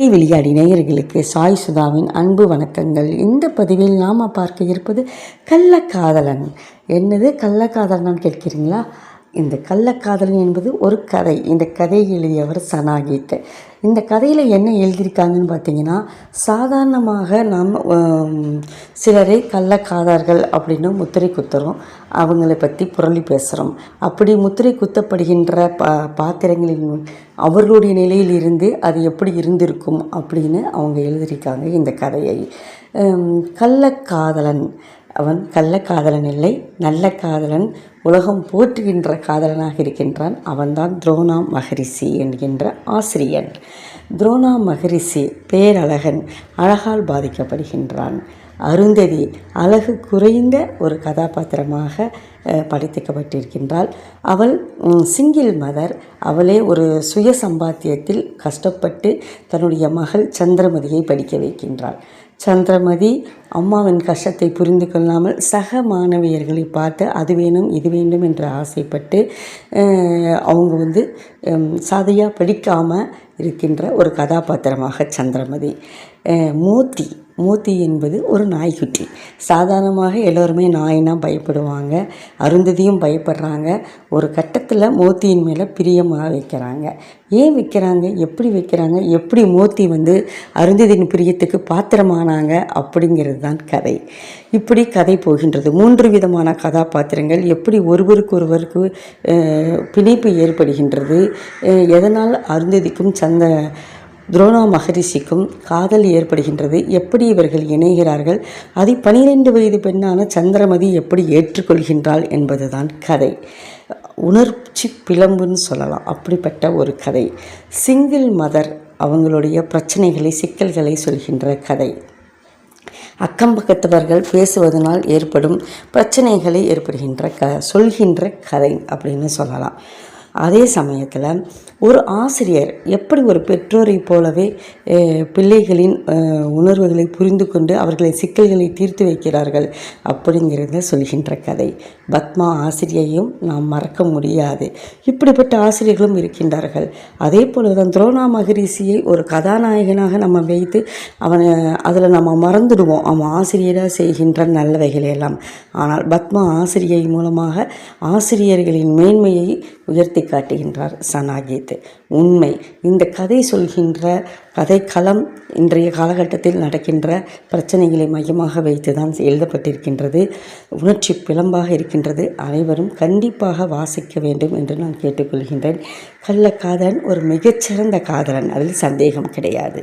விளையாடி நேயர்களுக்கு சாய் சுதாவின் அன்பு வணக்கங்கள். இந்த பதிவில் நாம் பார்க்க இருப்பது கள்ளக்காதலன். என்னது கள்ளக்காதலன் கேட்கிறீங்களா? இந்த கள்ளக்காதலன் என்பது ஒரு கதை. இந்த கதையை எழுதியவர் சனாகீத். இந்த கதையில் என்ன எழுதியிருக்காங்கன்னு பார்த்தீங்கன்னா, சாதாரணமாக நாம் சிலரை கள்ளக்காதலர்கள் அப்படின்னு முத்திரை குத்துறோம், அவங்கள பற்றி புரளி பேசுகிறோம். அப்படி முத்திரை குத்தப்படுகின்ற பாத்திரங்களின் அவர்களுடைய நிலையில் இருந்து அது எப்படி இருந்திருக்கும் அப்படின்னு அவங்க எழுதியிருக்காங்க இந்த கதையை. கள்ளக்காதலன் அவன் கள்ளக்காதலன் இல்லை, நல்ல காதலன், உலகம் போற்றுகின்ற காதலனாக இருக்கின்றான். அவன்தான் துரோணா மகரிஷி என்கின்ற ஆசிரியன். துரோணா மகரிஷி பேரழகன், அழகால் பாதிக்கப்படுகின்றான். அருந்ததி அழகு குறைந்த ஒரு கதாபாத்திரமாக படைத்துக்கப்பட்டிருக்கின்றாள். அவள் சிங்கிள் மதர். அவளே ஒரு சுய சம்பாத்தியத்தில் கஷ்டப்பட்டு தன்னுடைய மகள் சந்திரமதியை படிக்க வைக்கின்றாள். சந்திரமதி அம்மாவின் கஷ்டத்தை புரிந்து கொள்ளாமல் சக மாணவியர்களை பார்த்து அது வேணும் இது வேண்டும் என்று ஆசைப்பட்டு அவங்க சாதையாக படிக்காமல் இருக்கின்ற ஒரு கதாபாத்திரமாக சந்திரமதி. மோத்தி என்பது ஒரு நாய்க்குட்டி. சாதாரணமாக எல்லோருமே நாயினா பயப்படுவாங்க, அருந்ததியும் பயப்படுறாங்க. ஒரு கட்டத்தில் மோத்தியின் மேலே பிரியமாக வைக்கிறாங்க. ஏன் வைக்கிறாங்க, எப்படி வைக்கிறாங்க, எப்படி மோத்தி அருந்ததியின் பிரியத்துக்கு பாத்திரமானாங்க அப்படிங்கிறது தான் கதை. இப்படி கதை போகின்றது. 3 விதமான கதாபாத்திரங்கள் எப்படி ஒருவருக்கு பிணைப்பு ஏற்படுகின்றது, எதனால் அருந்ததிக்கும் துரோணா மகரிஷிக்கும் காதல் ஏற்படுகின்றது, எப்படி இவர்கள் இணைகிறார்கள், அதை 12 வயது பெண்ணான சந்திரமதி எப்படி ஏற்றுக்கொள்கின்றாள் என்பதுதான் கதை. உணர்ச்சி பிளம்புன்னு சொல்லலாம், அப்படிப்பட்ட ஒரு கதை. சிங்கிள் மதர் அவங்களுடைய பிரச்சனைகளை சிக்கல்களை சொல்கின்ற கதை. அக்கம் பக்கத்தவர்கள் பேசுவதனால் ஏற்படும் பிரச்சனைகளை சொல்கின்ற கதை அப்படின்னு சொல்லலாம். அதே சமயத்தில் ஒரு ஆசிரியர் எப்படி ஒரு பெற்றோரை போலவே பிள்ளைகளின் உணர்வுகளை புரிந்து கொண்டு அவர்களின் சிக்கல்களை தீர்த்து வைக்கிறார்கள் அப்படிங்கிறத சொல்கின்ற கதை. பத்மா ஆசிரியையும் நாம் மறக்க முடியாது. இப்படிப்பட்ட ஆசிரியர்களும் இருக்கின்றார்கள். அதே போல தான் துரோணா மகரிஷியை ஒரு கதாநாயகனாக நம்ம வைத்து அதில் நம்ம மறந்துடுவோம் அவன் ஆசிரியராக செய்கின்ற நல்லவைகளெல்லாம். ஆனால் பத்மா ஆசிரியை மூலமாக ஆசிரியர்களின் மேன்மையை உயர்த்தி காட்டுகின்றார் சனாகீத். உண்மை இந்த கதை சொல்கின்ற கதைக்களம் இன்றைய காலகட்டத்தில் நடக்கின்ற பிரச்சனைகளை மையமாக வைத்து தான் எழுதப்பட்டிருக்கின்றது. உணர்ச்சி பிளம்பாக இருக்கின்றது. அனைவரும் கண்டிப்பாக வாசிக்க வேண்டும் என்று நான் கேட்டுக்கொள்கின்றேன். கள்ளக்காதலன் ஒரு மிகச்சிறந்த காதலன், அதில் சந்தேகம் கிடையாது.